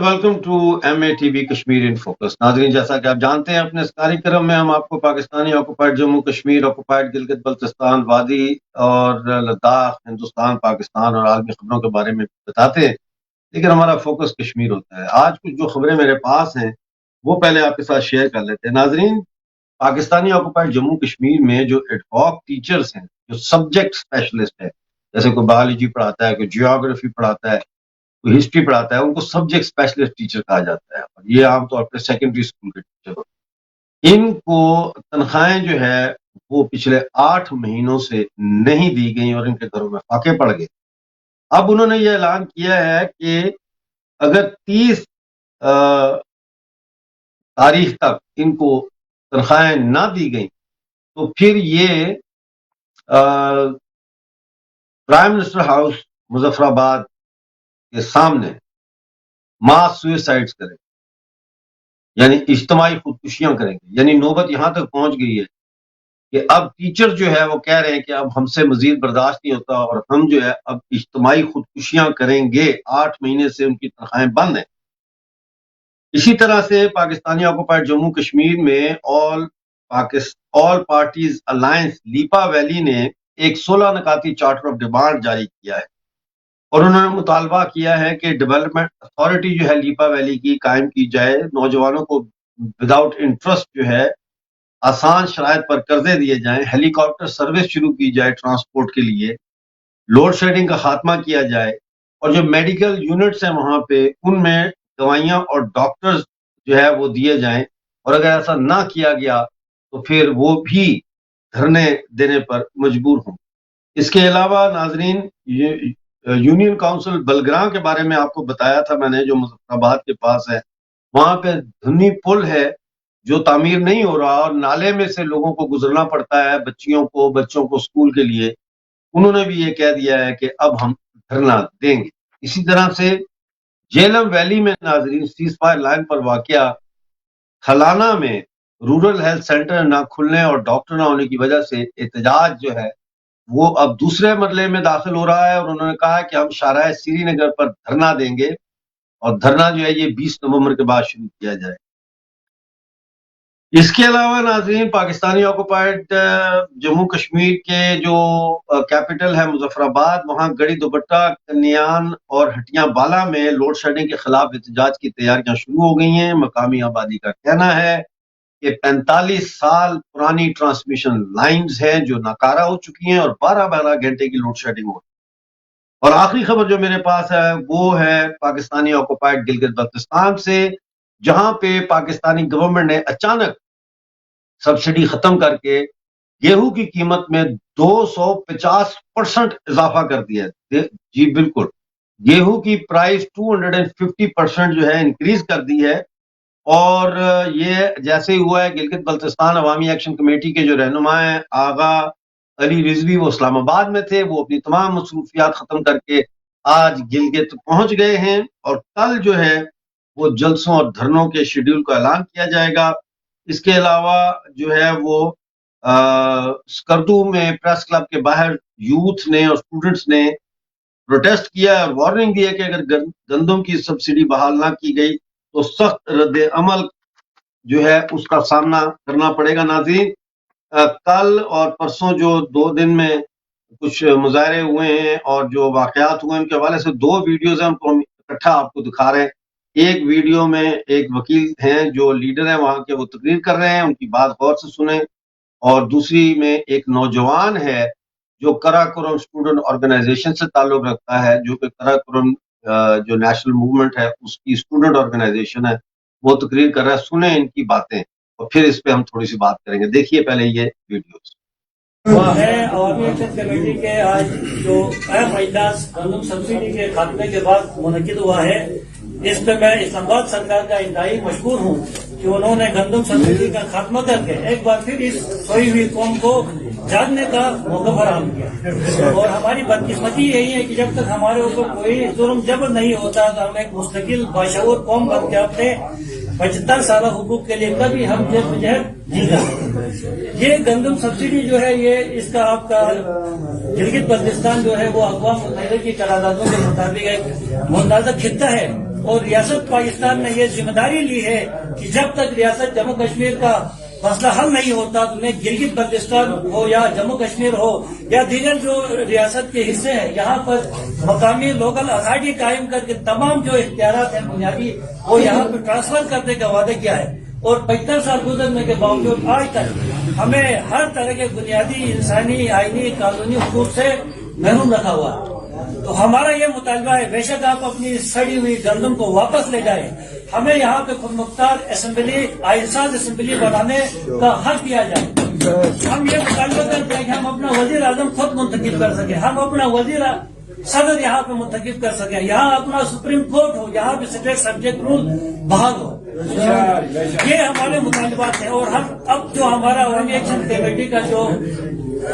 Welcome to MATV Kashmir in focus. नाज़रीन, जैसा कि आप जानते हैं, अपने इस कार्यक्रम में हम आपको पाकिस्तानी ऑक्युपाइड जम्मू कश्मीर, ऑक्युपाइड गिलगित बल्तिस्तान वादी और लद्दाख, हिंदुस्तान, पाकिस्तान और आलमी खबरों के बारे में बताते हैं, लेकिन हमारा फोकस कश्मीर होता है। आज कुछ जो खबरें मेरे पास हैं वो पहले आपके साथ शेयर कर लेते हैं। नाज़रीन, पाकिस्तानी ऑक्युपाइड जम्मू कश्मीर में जो एडहॉक टीचर्स हैं, जो सब्जेक्ट स्पेशलिस्ट है, जैसे कोई बायोलॉजी पढ़ाता है, कोई जियोग्राफी पढ़ाता है, कोई हिस्ट्री पढ़ाता है, उनको सब्जेक्ट स्पेशलिस्ट टीचर कहा जाता है। और ये आमतौर पर सेकेंडरी स्कूल के टीचर होते हैं। इनको तनख्वाहें जो है वो पिछले 8 महीनों से नहीं दी गई और इनके घरों में फाके पड़ गए। अब उन्होंने ये ऐलान किया है कि अगर 30 तारीख तक इनको तनख्वाहें ना दी गई तो फिर ये प्राइम मिनिस्टर हाउस मुजफ्फराबाद के सामने मास सुसाइड्स करेंगे, यानी इज्तिमाई खुदकुशियां करेंगे। यानी नौबत यहां तक पहुंच गई है कि अब टीचर जो है वो कह रहे हैं कि अब हमसे मजीद बर्दाश्त नहीं होता और हम जो है अब इज्तिमाई खुदकुशियां करेंगे। 8 महीने से उनकी तनख्वाहें बंद हैं। इसी तरह से पाकिस्तानी ऑक्युपाइड जम्मू कश्मीर में ऑल पार्टीज अलायंस लीपा वैली ने एक 16 नकाती चार्टर ऑफ डिमांड जारी किया है और उन्होंने मुतालबा किया है कि डेवलपमेंट अथॉरिटी जो है लीपा वैली की कायम की जाए, नौजवानों को विदाउट इंटरेस्ट जो है आसान शराइत पर कर्जे दिए जाएं, हेलीकॉप्टर सर्विस शुरू की जाए ट्रांसपोर्ट के लिए, लोड शेडिंग का खात्मा किया जाए और जो मेडिकल यूनिट्स हैं वहां पे उनमें दवाइयां और डॉक्टर्स जो है वो दिए जाएं। और अगर ऐसा ना किया गया तो फिर वो भी धरने देने पर मजबूर हों। इसके अलावा नाजरीन, यूनियन काउंसिल बलग्रां के बारे में आपको बताया था मैंने, जो मुजफ्फराबाद के पास है, वहां पे धुनी पुल है जो तामीर नहीं हो रहा और नाले में से लोगों को गुजरना पड़ता है, बच्चों को स्कूल के लिए। उन्होंने भी ये कह दिया है कि अब हम धरना देंगे। इसी तरह से जेलम वैली में नाजरीन सीज फायर लाइन पर वाकया खलाना में रूरल हेल्थ सेंटर ना खुलने और डॉक्टर ना होने की वजह से एहतजाज जो है वो अब दूसरे मरले में दाखिल हो रहा है और उन्होंने कहा है कि हम शाहराह श्रीनगर पर धरना देंगे और धरना जो है ये 20 नवंबर के बाद शुरू किया जाए। इसके अलावा नाज़रीन, पाकिस्तानी ऑक्युपाइड जम्मू कश्मीर के जो कैपिटल है मुजफ्फराबाद, वहां गड़ी दुपट्टा, कन्यान और हटिया बाला में लोड शेडिंग के खिलाफ एहतजाज की तैयारियां शुरू हो गई हैं। मकामी आबादी का कहना है कि 45 साल पुरानी ट्रांसमिशन लाइंस हैं जो नाकारा हो चुकी हैं और 12-12 घंटे की लोड शेडिंग हो रही है। और आखिरी खबर जो मेरे पास है वो है पाकिस्तानी ऑक्युपाइड गिलगित बल्तिस्तान से, जहां पे पाकिस्तानी गवर्नमेंट ने अचानक सब्सिडी खत्म करके गेहूं की कीमत में 250% इजाफा कर दिया है। जी बिल्कुल, गेहूं की प्राइस 250% जो है इंक्रीज कर दी है। और ये जैसे ही हुआ है, गिलगित बल्तिस्तान अवामी एक्शन कमेटी के जो रहनुमा हैं आगा अली रिजवी, वो इस्लामाबाद में थे, वो अपनी तमाम मसरूफियात खत्म करके आज गिलगित पहुंच गए हैं और कल जो है वो जलसों और धरनों के शेड्यूल का ऐलान किया जाएगा। इसके अलावा जो है वो स्कर्दू में प्रेस क्लब के बाहर यूथ ने और स्टूडेंट्स ने प्रोटेस्ट किया और वार्निंग दी है कि अगर गंदम की सब्सिडी बहाल ना की गई तो सख्त रद्द अमल जो है उसका सामना करना पड़ेगा। नाज़रीन, कल और परसों जो 2 दिन में कुछ मुजाहरे हुए हैं और जो वाकयात हुए उनके हवाले से 2 वीडियोज हैं, उनको हम इकट्ठा आपको दिखा रहे हैं। एक वीडियो में एक वकील हैं जो लीडर हैं वहां के, वो तकरीर कर रहे हैं, उनकी बात गौर से सुने। और दूसरी में एक नौजवान है जो कराकोरम स्टूडेंट ऑर्गेनाइजेशन से ताल्लुक रखता है, जो कि कराकोरम जो नेशनल मूवमेंट है उसकी स्टूडेंट ऑर्गेनाइजेशन है, वो तकरीर कर रहा है। सुने इनकी बातें और फिर इस पे हम थोड़ी सी बात करेंगे। देखिए पहले ये वीडियोस। अवामी एक्शन कमेटी के आज जो अहम इजलास गंदम सब्सिडी के खात्मे के बाद मुनक्किद हुआ है, इस पे मैं इस्लामाबाद सरकार का इंतहाई मशकूर हूँ कि उन्होंने गंदम सब्सिडी का खात्मा करके एक बार फिर इस सोई हुई कौम को जागने का मौका फराहम किया। और हमारी बदकिस्मती यही है कि जब तक हमारे ऊपर कोई जुर्म जबर नहीं होता तो हम एक मुस्तकिल बाशऊर कौम बन के अपने 75 साल हुकूक के लिए कभी हम जद्दोजहद नहीं कर सकते। ये गंदम सब्सिडी जो है ये इसका आपका गिलगित बल्तिस्तान जो है वो अक़वाम मुत्तहिदा की करारदादों के मुताबिक एक मुंदाज़ा खित्ता है اور ریاست پاکستان نے یہ ذمہ داری لی ہے کہ جب تک ریاست جموں کشمیر کا مسئلہ حل نہیں ہوتا تو انہیں گلگت بلتستان ہو یا جموں کشمیر ہو یا دیگر جو ریاست کے حصے ہیں یہاں پر مقامی لوکل اتھارٹی قائم کر کے تمام جو اختیارات ہیں بنیادی وہ یہاں پہ ٹرانسفر کرنے کا وعدہ کیا ہے. اور 75 سال گزرنے کے باوجود آج تک ہمیں ہر طرح کے بنیادی انسانی آئینی قانونی حقوق سے محروم رکھا ہوا ہے. تو ہمارا یہ مطالبہ ہے بے شک آپ اپنی سڑی ہوئی گندم کو واپس لے جائیں, ہمیں یہاں پہ خود مختار اسمبلی آئین ساز اسمبلی بنانے کا حق دیا جائے. ہم یہ مطالبہ کرتے ہیں کہ ہم اپنا وزیر اعظم خود منتخب کر سکیں, ہم اپنا وزیر صدر یہاں پہ منتخب کر سکیں, یہاں اپنا سپریم کورٹ ہو, یہاں پہ اسٹیٹ سبجیکٹ رول بحال ہو. یہ ہمارے مطالبات ہیں. اور ہم اب جو ہمارا عوامی ایکشن کمیٹی کا جو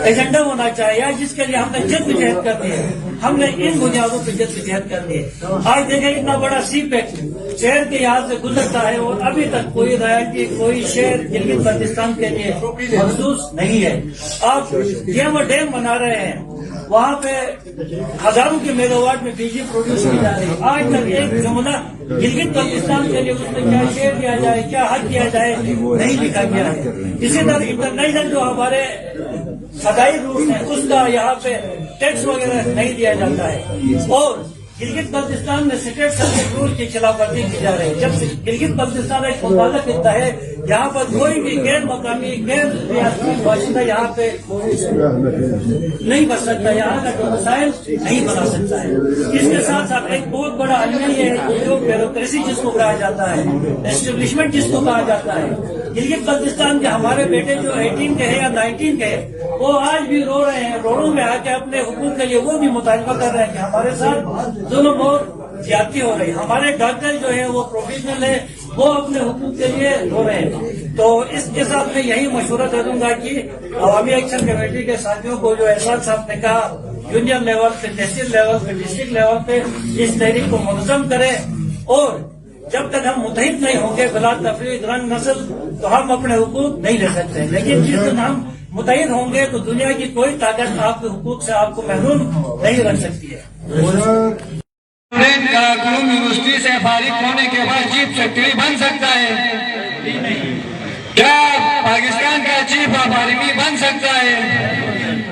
ایجنڈا ہونا چاہیے جس کے لیے ہم نے جد جہد کرنی ہے, ہم نے ان بنیادوں پہ جد جہد کرنی ہے. آج دیکھیں اتنا بڑا سی پیک شہر کے یہاں سے گزرتا ہے اور ابھی تک کوئی رعایتی کوئی شہر گلگت بلتستان کے لیے مخصوص نہیں ہے. آپ یہ ڈیم بنا رہے ہیں, وہاں پہ ہزاروں کے میگا واٹ میں بجلی پروڈیوس کی جا رہی ہے. آج تک ایک جملہ گلگت بلتستان کے لیے اس میں کیا شیئر دیا جائے, کیا حق دیا جائے, نہیں لکھا گیا ہے. اسی طرح انٹرنیشنل جو ہمارے فضائی روٹ ہیں اس کا یہاں پہ ٹیکس وغیرہ نہیں دیا جاتا ہے. اور گلگت بلتستان میں اسٹیٹ سبجیکٹ رول کی خلاف ورزی کی جا رہی ہے. جب گلگت بلتستان ایک متعلق خطہ ہے, یہاں پر کوئی بھی غیر مقامی غیر ریاستی باشندہ یہاں پہ نہیں بچ سکتا, یہاں کا ڈومسائل نہیں بنا سکتا ہے. اس کے ساتھ ساتھ ایک بہت بڑا المیہ یہ ہے جو بیوروکریسی جس کو کہا جاتا ہے, اسٹیبلشمنٹ جس کو کہا جاتا ہے. گلگت بلتستان کے ہمارے بیٹے جو 18 کے ہیں یا 19 کے ہیں وہ آج بھی رو رہے ہیں, روڈوں میں آ کے اپنے حقوق کے لیے وہ بھی مطالبہ کر رہے ہیں کہ ہمارے ساتھ ظلم اور زیادتی ہو رہی. ہمارے ڈاکٹر جو ہیں وہ پروفیشنل ہیں, وہ اپنے حقوق کے لیے رو رہے ہیں. تو اس کے ساتھ میں یہی مشورہ دے دوں گا کہ عوامی ایکشن کمیٹی کے ساتھیوں کو جو احسان صاحب نے کہا یونین لیول پہ, تحصیل لیول پہ, ڈسٹرکٹ لیول پہ اس تحریک کو منظم کریں. اور جب تک ہم متحد نہیں ہوں گے بلا تفریق رنگ نسل تو ہم اپنے حقوق نہیں لے سکتے. لیکن جس دن ہم متحد ہوں گے تو دنیا کی کوئی طاقت آپ کے حقوق سے آپ کو محروم نہیں رکھ سکتی ہے. کراکوم یونیورسٹی سے فارغ ہونے کے بعد چیف سیکرٹری بن سکتا ہے کیا؟ پاکستان کا چیف آف آرمی بن سکتا ہے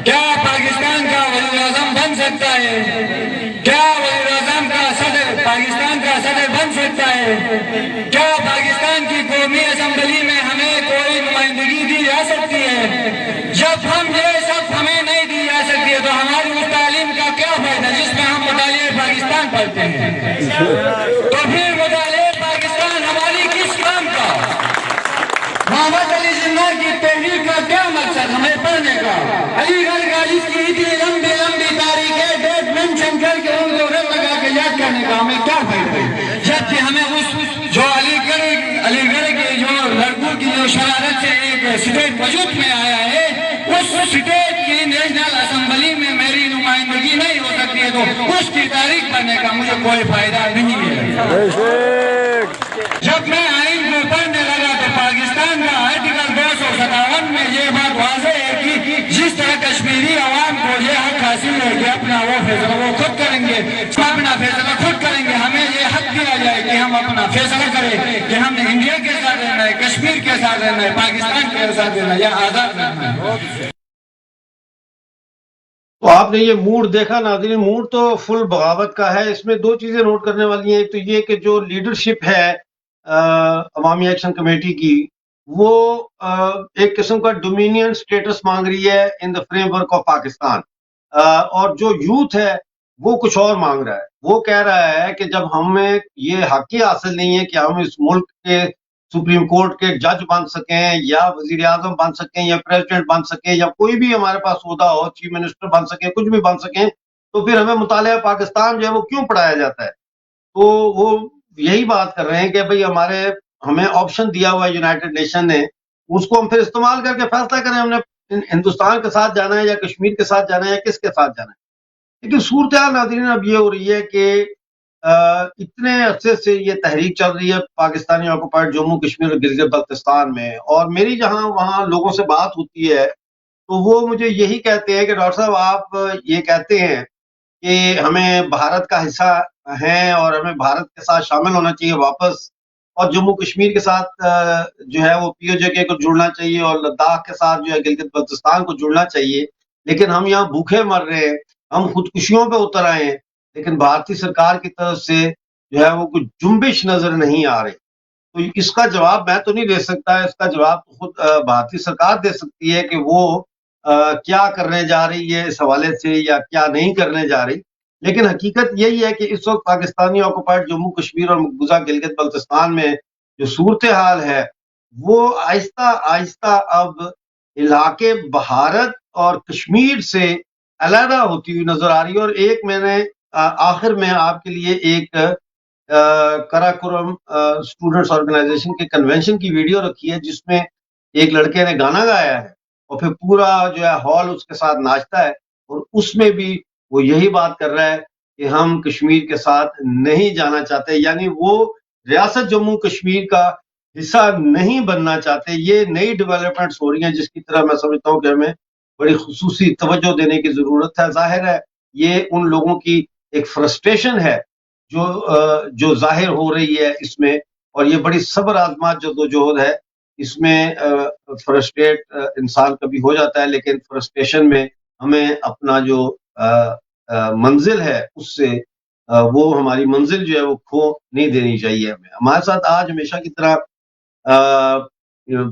کیا؟ پاکستان کا وزیر اعظم بن سکتا ہے کیا؟ وزیر اعظم کا صدر پاکستان کا صدر بن سکتا ہے کیا؟ پاکستان کی قومی اسمبلی میں ہمیں کوئی نمائندگی دی جا سکتی ہے؟ جب ہم یہ سب ہمیں نہیں دی جا سکتی ہے تو ہماری اس تعلیم کا کیا فائدہ جس میں ہم مطالعہ پاکستان پڑھتے ہیں؟ تو پھر مطالعہ پاکستان ہماری کس کام کا؟ محمد علی جناح کی تحریک کا کیا مقصد ہمیں پڑھنے کا؟ علی گڑھ کا جس کی اتنی لمبی لمبی تاریخ ہے ڈیٹ مینشن کر کے ان کو رن لگا کے یاد کرنے کا ہمیں کیا فائدہ ہے؟ جبکہ ہمیں اس جو علی گڑھ کے جو لڑکوں کی جو شرارت سے ایک اسٹیٹ وجود میں آیا ہے اس اسٹیٹ کی نیشنل اسمبلی میں میری نمائندگی نہیں ہو سکتی ہے تو اس کی تاریخ پڑھنے کا مجھے کوئی فائدہ نہیں ہے. جب میں آئین کو پڑھنے لگا تو پاکستان کا آرٹیکل 257 میں یہ بات واضح ہے کہ جس طرح کشمیری عوام کو یہ حق حاصل ہے کہ اپنا وہ فیصلہ وہ خود کریں گے, اپنا فیصلہ خود کریں گے, ہمیں یہ حق دیا جائے کہ ہم اپنا فیصلہ کریں کہ ہم نے انڈیا کے ساتھ رہنا ہے, کشمیر کے ساتھ رہنا ہے, پاکستان کے ساتھ رہنا ہے یا آزاد رہنا ہے. تو آپ نے یہ موڈ دیکھا ناظرین, موڈ تو فل بغاوت کا ہے. اس میں دو چیزیں نوٹ کرنے والی ہیں. ایک تو یہ کہ جو لیڈرشپ ہے عوامی ایکشن کمیٹی کی وہ ایک قسم کا ڈومینین سٹیٹس مانگ رہی ہے in the framework of Pakistan, اور جو یوتھ ہے وہ کچھ اور مانگ رہا ہے. وہ کہہ رہا ہے کہ جب ہمیں یہ حق ہی حاصل نہیں ہے کہ ہم اس ملک کے سپریم کورٹ کے جج بن سکیں یا وزیر اعظم بن سکیں یا پریزیڈنٹ بن سکیں یا کوئی بھی ہمارے پاس عہدہ ہو, چیف منسٹر بن سکیں, کچھ بھی بن سکیں, تو پھر ہمیں مطالعہ پاکستان جو ہے وہ کیوں پڑھایا جاتا ہے؟ تو وہ یہی بات کر رہے ہیں کہ بھئی ہمیں آپشن دیا ہوا ہے یونائٹڈ نیشن نے, اس کو ہم پھر استعمال کر کے فیصلہ کریں ہم نے ہندوستان کے ساتھ جانا ہے یا کشمیر کے ساتھ جانا ہے یا کس کے ساتھ جانا ہے. لیکن صورتحال ناظرین اب یہ ہو رہی ہے کہ اتنے عرصے سے یہ تحریک چل رہی ہے پاکستانی آکوپائڈ جموں کشمیر اور گلگت بلتستان میں, اور میری جہاں وہاں لوگوں سے بات ہوتی ہے تو وہ مجھے یہی کہتے ہیں کہ ڈاکٹر صاحب آپ یہ کہتے ہیں کہ ہمیں بھارت کا حصہ ہیں اور ہمیں بھارت کے ساتھ شامل ہونا چاہیے واپس، اور جموں کشمیر کے ساتھ جو ہے وہ پی او جے کے کو جڑنا چاہیے، اور لداخ کے ساتھ جو ہے گلگت بلتستان کو جڑنا چاہیے، لیکن ہم یہاں بھوکے مر رہے ہیں، ہم خودکشیوں پہ اتر آئے ہیں، لیکن بھارتی سرکار کی طرف سے جو ہے وہ کچھ جنبش نظر نہیں آ رہی۔ تو اس کا جواب میں تو نہیں دے سکتا، اس کا جواب تو خود بھارتی سرکار دے سکتی ہے کہ وہ کیا کرنے جا رہی ہے اس حوالے سے یا کیا نہیں کرنے جا رہی، لیکن حقیقت یہی ہے کہ اس وقت پاکستانی آکوپائڈ جموں کشمیر اور مقبوضہ گلگت بلتستان میں جو صورتحال ہے وہ آہستہ آہستہ اب علاقے بھارت اور کشمیر سے علیحدہ ہوتی ہوئی نظر آ رہی ہے۔ اور ایک میں نے آخر میں آپ کے لیے ایک کراکورم اسٹوڈنٹس آرگنائزیشن کے کنونشن کی ویڈیو رکھی ہے، جس میں ایک لڑکے نے گانا گایا ہے اور پھر پورا جو ہے ہال اس کے ساتھ ناچتا ہے، اور اس میں بھی وہ یہی بات کر رہا ہے کہ ہم کشمیر کے ساتھ نہیں جانا چاہتے، یعنی وہ ریاست جموں کشمیر کا حصہ نہیں بننا چاہتے۔ یہ نئی ڈیولپمنٹس ہو رہی ہیں جس کی طرح میں سمجھتا ہوں کہ ہمیں بڑی خصوصی توجہ دینے کی ضرورت ہے۔ ظاہر ہے یہ ان لوگوں کی ایک فرسٹریشن ہے جو ظاہر ہو رہی ہے اس میں، اور یہ بڑی صبر آزمات جدوجہد ہے۔ اس میں فرسٹریٹ انسان کبھی ہو جاتا ہے، لیکن فرسٹریشن میں ہمیں اپنا جو منزل ہے اس سے وہ ہماری منزل جو ہے وہ کھو نہیں دینی چاہیے ہمیں۔ ہمارے ساتھ آج ہمیشہ کی طرح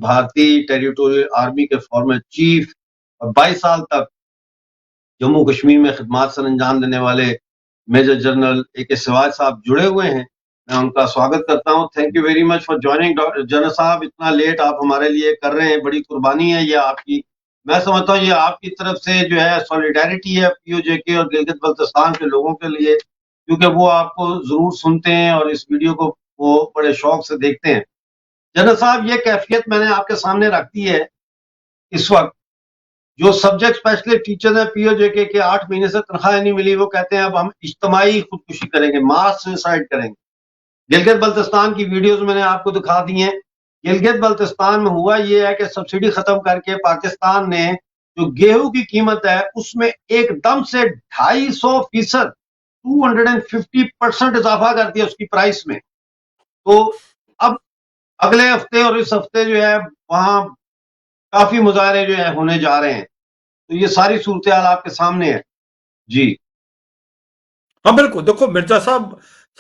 بھارتی ٹیریٹوریل آرمی کے فارمر چیف اور 22 سال تک جموں کشمیر میں خدمات سر انجام دینے والے میجر جنرل اے کے سواج صاحب جڑے ہوئے ہیں، میں ان کا سواگت کرتا ہوں۔ Thank you very much for joining general صاحب، اتنا لیٹ آپ ہمارے لیے کر رہے ہیں، بڑی قربانی ہے یہ آپ کی۔ میں سمجھتا ہوں یہ آپ کی طرف سے جو ہے سولیڈیرٹی ہے پی او جے کے اور گلگت بلتستان کے لوگوں کے لیے، کیونکہ وہ آپ کو ضرور سنتے ہیں اور اس ویڈیو کو وہ بڑے شوق سے دیکھتے ہیں۔ جنرل صاحب یہ کیفیت میں نے آپ کے سامنے رکھ دی ہے اس وقت۔ جو سبجیکٹ اسپیشلسٹ ٹیچر ہیں پی او جے کے 8 مہینے سے تنخواہ نہیں ملی، وہ کہتے ہیں اب ہم اجتماعی خودکشی کریں گے، ماس سوسائڈ کریں گے۔ گلگت بلتستان کی ویڈیوز میں نے آپ کو دکھا دی ہیں۔ گلگت بلتستان میں ہوا یہ ہے کہ سبسڈی ختم کر کے پاکستان نے جو گیہوں کی قیمت ہے اس میں ایک دم سے 250% 250% اضافہ کر دیا اس کی پرائس میں۔ تو اب اگلے ہفتے اور اس ہفتے جو ہے وہاں کافی مظاہرے جو ہے ہونے جا رہے ہیں، تو یہ ساری صورتحال آپ کے سامنے ہے۔ جی ہاں بالکل، دیکھو مرزا صاحب،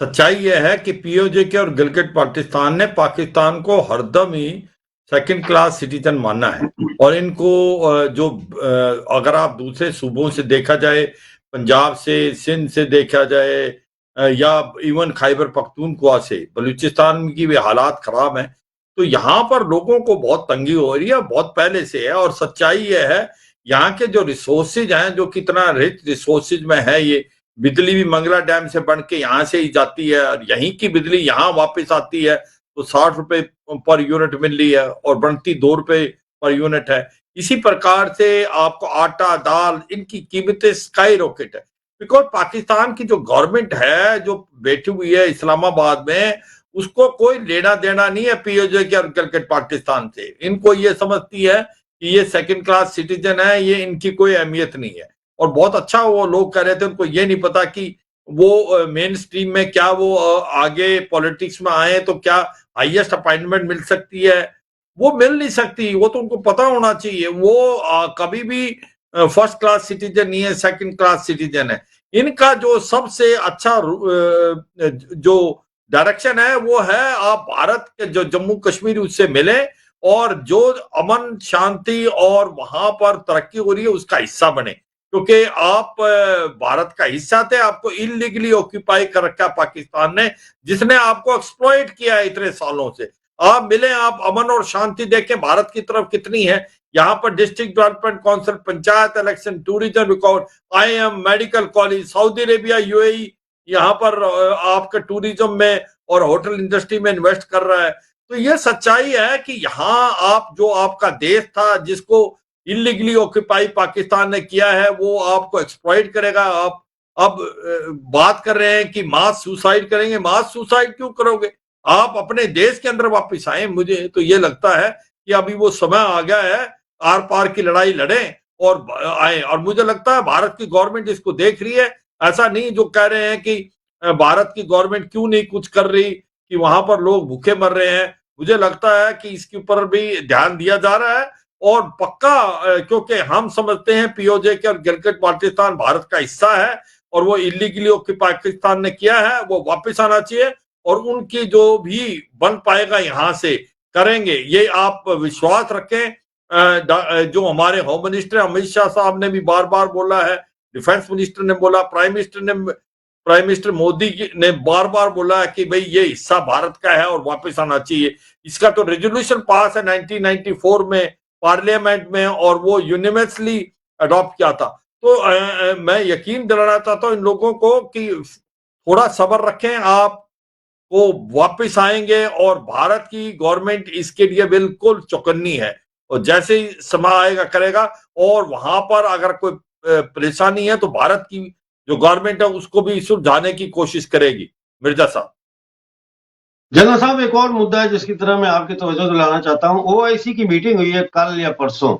سچائی یہ ہے کہ پی او جے کے اور گلگت پاکستان نے پاکستان کو ہر دم ہی سیکنڈ کلاس سٹیزن ماننا ہے، اور ان کو جو اگر آپ دوسرے صوبوں سے دیکھا جائے، پنجاب سے، سندھ سے دیکھا جائے، یا ایون خیبر پختونخوا سے، بلوچستان کی بھی حالات خراب ہیں، تو یہاں پر لوگوں کو بہت تنگی ہو رہی ہے، بہت پہلے سے ہے۔ اور سچائی یہ ہے یہاں کے جو ریسورسز ہیں، جو کتنا رچ ریسورسز میں ہے، یہ بجلی بھی منگلا ڈیم سے بن کے یہاں سے ہی جاتی ہے، اور یہیں کی بجلی یہاں واپس آتی ہے تو 60 روپے پر یونٹ مل رہی ہے، اور بنتی 2 روپے پر یونٹ ہے۔ اسی پرکار سے آپ کو آٹا، دال، ان کی قیمتیں سکائی راکٹ ہے، بیکاز پاکستان کی جو گورنمنٹ ہے جو بیٹھی ہوئی ہے اسلام آباد میں، اس کو کوئی لینا دینا نہیں ہے پی او جے کے اور گلگت پاکستان سے۔ ان کو یہ سمجھتی ہے کہ یہ سیکنڈ کلاس سٹیزن ہے، یہ ان کی کوئی اہمیت نہیں ہے۔ اور بہت اچھا وہ لوگ کہہ رہے تھے، ان کو یہ نہیں پتا کہ وہ مین سٹریم میں کیا وہ آگے پولیٹکس میں آئے تو کیا ہائیسٹ اپائنٹمنٹ مل سکتی ہے، وہ مل نہیں سکتی، وہ تو ان کو پتا ہونا چاہیے۔ وہ کبھی بھی فرسٹ کلاس سٹیزن نہیں ہے، سیکنڈ کلاس سٹیزن ہے۔ ان کا جو سب سے اچھا جو ڈائریکشن ہے وہ ہے آپ بھارت کے جو جموں کشمیر اس سے ملیں، اور جو امن شانتی اور وہاں پر ترقی ہو رہی ہے اس کا حصہ بنے، کیونکہ آپ بھارت کا حصہ تھے، آپ کو انلیگلی آکوپائی کر رکھا پاکستان نے، جس نے آپ کو ایکسپلوئٹ کیا ہے اتنے سالوں سے۔ آپ ملیں، آپ امن اور شانتی دیکھیں بھارت کی طرف کتنی ہے۔ یہاں پر district development council, panchayat election, tourism record, I M, medical college, سعودی عربیہ، یو اے ای یہاں پر آپ کے ٹوریزم میں اور ہوٹل انڈسٹری میں انویسٹ کر رہا ہے۔ تو یہ سچائی ہے کہ یہاں آپ جو آپ کا دیش تھا جس کو انلیگلی آکوپائی پاکستان نے کیا ہے، وہ آپ کو ایکسپلوئٹ کرے گا۔ آپ اب بات کر رہے ہیں کہ ماس سوسائڈ کریں گے، ماس سوسائڈ کیوں کرو گے؟ آپ اپنے دیش کے اندر واپس آئیں۔ مجھے تو یہ لگتا ہے کہ ابھی وہ سمے آ گیا ہے، آر پار کی لڑائی لڑیں اور آئیں۔ اور مجھے لگتا ہے بھارت کی گورنمنٹ اس کو دیکھ رہی ہے، ایسا نہیں جو کہہ رہے ہیں کہ भारत की गवर्नमेंट क्यों नहीं कुछ कर रही कि वहां पर लोग भूखे मर रहे हैं। मुझे लगता है कि इसके ऊपर भी ध्यान दिया जा रहा है और पक्का, क्योंकि हम समझते हैं पीओजे के और गिलगिट बाल्टिस्तान भारत का हिस्सा है और वो इलीगली पाकिस्तान ने किया है, वो वापस आना चाहिए और उनकी जो भी बन पाएगा यहां से करेंगे, ये आप विश्वास रखें। जो हमारे होम मिनिस्टर अमित शाह साहब ने भी बार बार बोला है, डिफेंस मिनिस्टर ने बोला, प्राइम मिनिस्टर मोदी ने बार बार बोला है कि भाई ये हिस्सा भारत का है और वापस आना चाहिए। इसका तो रेजोल्यूशन पास है 1994 में पार्लियामेंट में और वो यूनिवर्सली अडॉप्ट किया था। तो मैं यकीन दिलाना चाहता हूं इन लोगों को कि थोड़ा सब्र रखें, आप वो वापस आएंगे और भारत की गवर्नमेंट इसके लिए बिल्कुल चौकन्नी है और जैसे ही समय आएगा करेगा। और वहां पर अगर कोई परेशानी है तो भारत की जो गवर्नमेंट है उसको भी सुलझाने की कोशिश करेगी। मिर्जा साहब। जनरल साहब, एक और मुद्दा है जिसकी तरह मैं आपकी तवज्जो दिलाना चाहता हूं। ओआईसी की मीटिंग हुई है कल या परसों,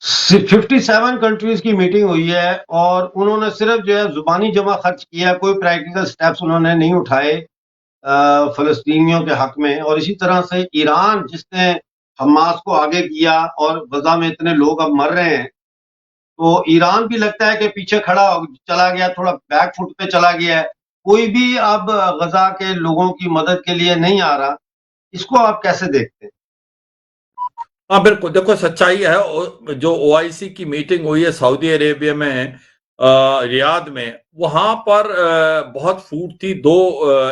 57 कंट्रीज की मीटिंग हुई है और उन्होंने सिर्फ जो है जुबानी जमा खर्च किया, कोई प्रैक्टिकल स्टेप्स उन्होंने नहीं उठाए फलस्तीनियों के हक में। और इसी तरह से ईरान जिसने हमास को आगे किया और गजा में इतने लोग अब मर रहे हैं, तो ईरान भी लगता है कि पीछे खड़ा चला गया, थोड़ा बैक फुट पे चला गया है, कोई भी अब गजा के लोगों की मदद के लिए नहीं आ रहा। इसको आप कैसे देखते हैं? हाँ बिल्कुल, देखो सच्चाई है। जो ओआईसी की मीटिंग हुई है सऊदी अरेबिया में रियाद में, वहां पर बहुत फूट थी। दो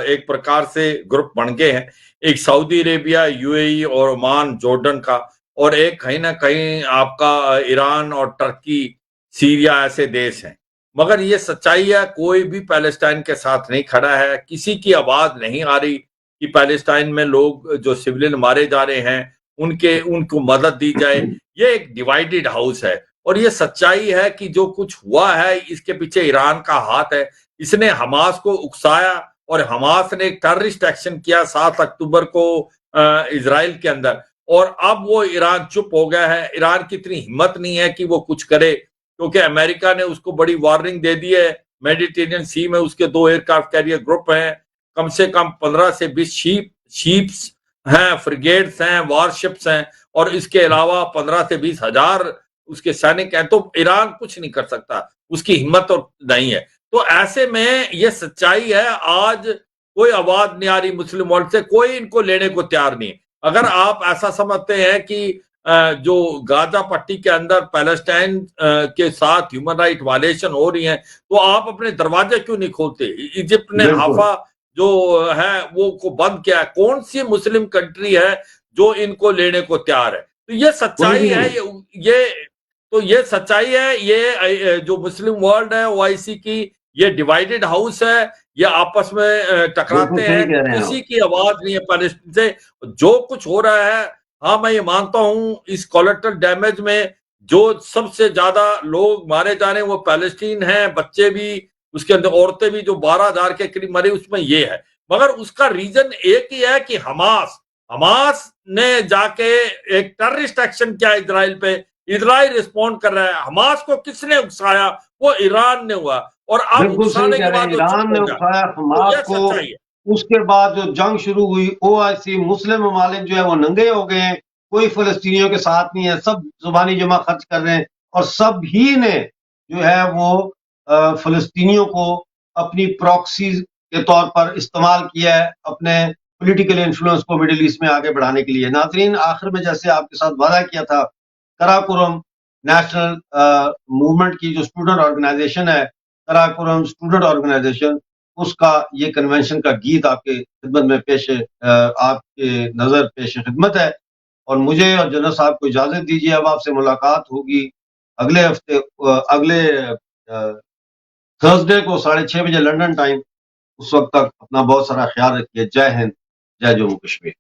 एक प्रकार से ग्रुप बन गए हैं, एक सऊदी अरेबिया, यूएई और ओमान, जॉर्डन का, और एक कहीं ना कहीं आपका ईरान और टर्की, सीरिया ऐसे देश हैं। मगर ये सच्चाई है, कोई भी पैलेस्टाइन के साथ नहीं खड़ा है, किसी की आवाज नहीं आ रही कि पैलेस्टाइन में लोग जो सिविलियन मारे जा रहे हैं उनको मदद दी जाए। ये एक डिवाइडेड हाउस है और ये सच्चाई है कि जो कुछ हुआ है इसके पीछे ईरान का हाथ है। इसने हमास को उकसाया और हमास ने एक टेररिस्ट एक्शन किया 7 अक्टूबर को इजराइल के अंदर, और अब वो ईरान चुप हो गया है। ईरान की इतनी हिम्मत नहीं है कि वो कुछ करे, क्योंकि अमेरिका ने उसको बड़ी वार्निंग दे दी है। मेडिटेरियन सी में उसके 2 एयरक्राफ्ट कैरियर ग्रुप हैं, कम से कम 15 से 20 शीप्स हैं, फ्रिगेट्स हैं, वारशिप्स हैं, और इसके अलावा 15 से 20 हजार उसके सैनिक हैं। तो ईरान कुछ नहीं कर सकता, उसकी हिम्मत और नहीं है। तो ऐसे में ये सच्चाई है, आज कोई आवाज नहीं आ रही मुस्लिम वर्ल्ड से, कोई इनको लेने को तैयार नहीं। अगर आप ऐसा समझते हैं कि जो गाजा पट्टी के अंदर पैलेस्टाइन के साथ ह्यूमन राइट वायलेशन हो रही है, तो आप अपने दरवाजे क्यों नहीं खोलते? इजिप्ट ने हाफा जो है वो को बंद किया है। कौन सी मुस्लिम कंट्री है जो इनको लेने को तैयार है? तो ये सच्चाई है, ये सच्चाई है। ये जो मुस्लिम वर्ल्ड है ओआईसी की, ये डिवाइडेड हाउस है, ये आपस में टकराते हैं, किसी की आवाज नहीं है पैलेस्टाइन से। जो कुछ हो रहा है, हाँ मैं ये मानता हूं इस कोलेटरल डैमेज में जो सबसे ज्यादा लोग मारे जा रहे हैं वो पैलेस्टीन है, बच्चे भी, उसके अंदर औरतें भी जो 12,000 के करीब मरी, उसमें ये है। मगर उसका रीजन एक ही है कि हमास ने जाके एक टेररिस्ट एक्शन किया इजराइल पे, इजराइल रिस्पॉन्ड कर रहा है। हमास को किसने उकसाया? वो ईरान ने हुआ, और अब उकसाने के बाद ईरान ने उकसाया हमास को। उसके बाद जो जंग शुरू हुई, ओआईसी मुस्लिम ममालिक जो है वो नंगे हो गए हैं, कोई फलस्तीनियों के साथ नहीं है, सब जुबानी जमा खर्च कर रहे हैं और सब ही ने जो है वो फलस्तीनियों को अपनी प्रॉक्सी के तौर पर इस्तेमाल किया है, अपने पॉलिटिकल इन्फ्लुएंस को मिडिल ईस्ट में आगे बढ़ाने के लिए। नाज़रीन, आखिर में जैसे आपके साथ वादा किया था, कराकोरम नेशनल मूवमेंट की जो स्टूडेंट ऑर्गेनाइजेशन है, कराकोरम स्टूडेंट ऑर्गेनाइजेशन, उसका ये कन्वेंशन का गीत आपके खिदमत में आपके नजर पेश खिदमत है। और मुझे और जनरल साहब को इजाजत दीजिए, अब आपसे मुलाकात होगी अगले हफ्ते, अगले थर्सडे को 6:30 बजे लंदन टाइम। उस वक्त तक अपना बहुत सारा ख्याल रखिए। जय हिंद, जय जम्मू कश्मीर।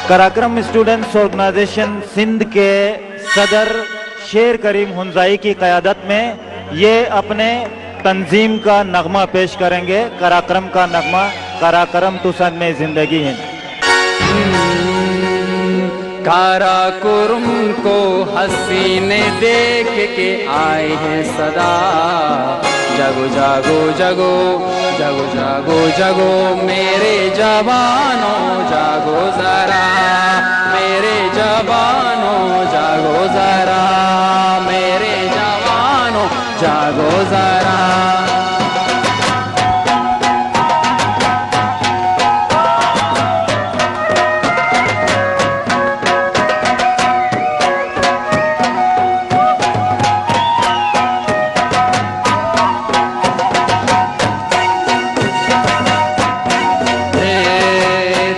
कराक्रम स्टूडेंट्स ऑर्गेनाइजेशन सिंध के सदर शेर करीम हुंजाई की क़यादत में ये अपने तंजीम का नगमा पेश करेंगे, कराक्रम का नगमा, कराक्रम तुसन में जिंदगी है। कारा कुरुम को हसीने देख के आए हैं सदा। जगो जागो जगो जगो जागो जगो मेरे जवानों जागो जरा, मेरे जवानों जागो जरा, मेरे जवानों जागो जरा।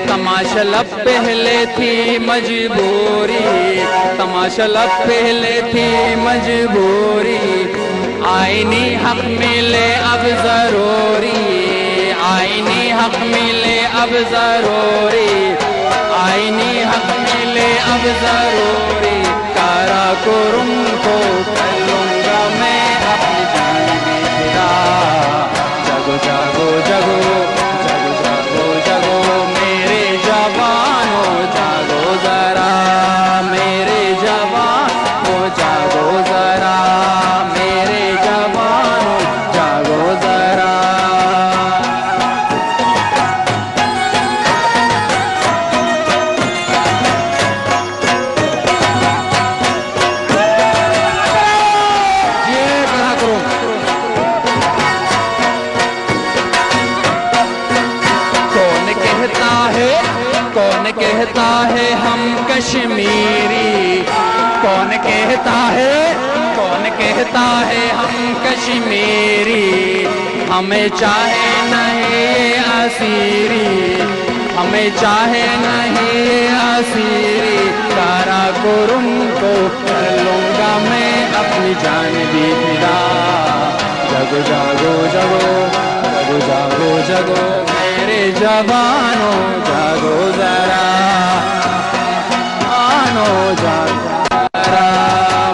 तमाशा पहले थी मजबूरी, तमाशा पहले थी मजबूरी, आईनी हक मिले अब जरूरी, आईनी हक मिले अब जरूरी, आईनी हक मिले अब जरूरी। कारा कुरुम को कर लूंगा मैं अपनी जान भी फिदा। जगो जागो जगो जगो जागो जगो मेरे जवानों जागो जरा, मेरे जवानों जागो जरा, मेरे जवानों जागो जरा। ये कहा करो। कौन कहता है हम कश्मीरी, कौन कहता है हम कश्मीरी, हमें चाहे नहीं असीरी, हमें चाहे नहीं असीरी। कारा कुरुम को कर लूंगा मैं अपनी जान भी फिदा। जगो जागो जगो जगो जागो जगो मेरे जवानों जागो जरा, आनो जागो जरा,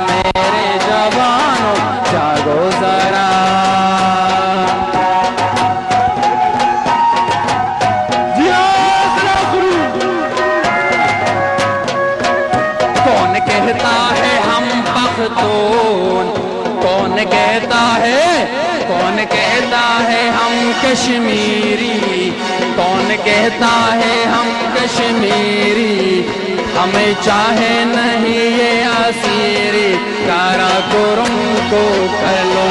मेरे जवानों जागो जरा। कौन कहता है हम पख्तून, कौन कहता है हम कश्मीरी, कौन कहता है हम कश्मीरी, हमें चाहे नहीं ये असीरी। कारा कुरुम को कर लो